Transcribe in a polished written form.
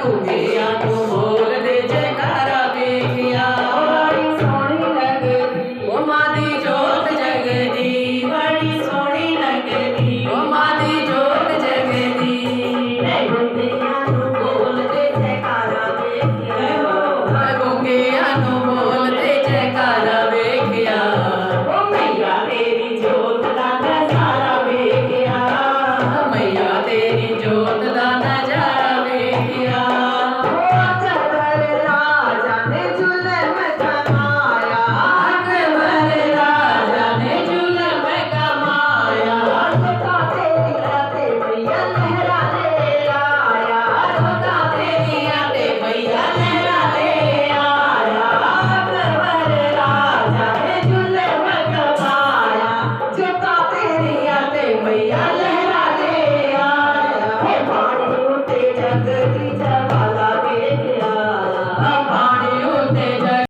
ਘੁੱਗਿਆਂ ਨੂੰ ਬੋਲਦੇ ਜੈਕਾਰਾ ਵੇਖਿਆ। ਬੜੀ ਸੋਹਣੀ ਲੱਗਦੀ ਉਹ ਮਾਂ ਦੀ ਜੋਤ ਜਗਦੀ, ਬੜੀ ਸੋਹਣੀ ਲੱਗਦੀ ਉਹ ਮਾਂ ਦੀ ਜੋਤ ਜਗਦੀ। ਘੁੱਗਿਆਂ ਨੂੰ ਬੋਲਦੇ ਜੈਕਾਰਾ ਵੇਖਿਆ, ਘੁੱਗਿਆਂ ਨੂੰ ਬੋਲਦੇ ਜੈਕਾਰਾ ਵੇਖਿਆ। ਉਹ ਮਈਆ ਤੇਰੀ ਜੋਤ ਦਾ ਨਜ਼ਾਰਾ ਵੇਖਿਆ, ਮਈਆ ਤੇਰੀ ਜੋਤ ਦਾ ਨਜ਼ਾਰਾ ਵੇਖਿਆ। ਅਕਬਰ ਰਾਜਾ ਨੇ ਜ਼ੁਲਮ ਕਮਾਇਆ, ਅਕਬਰ ਰਾਜਾ ਨੇ ਜ਼ੁਲਮ ਕਮਾਇਆ। ਰੋਤਾ ਤੇਰੀਆਂ ਤੇ ਮਈਆ ਲਹਿਰਾ ਲੈ ਆਇਆ, ਰੋਤਾ ਤੇਰੀਆਂ ਤੇ ਮਈਆ ਲਹਿਰਾ ਲੈ ਆਇਆ। ਅਕਬਰ ਰਾਜਾ ਨੇ ਜ਼ੁਲਮ ਕਮਾਇਆ, ਰੋਤਾ ਤੇਰੀਆਂ ਤੇ ਮਈਆ ਲਹਿਰਾ ਲੈ ਆਇਆ। ਮਾਣੀ ਉੱਤੇ ਜਗਦੀ ਜਵਾ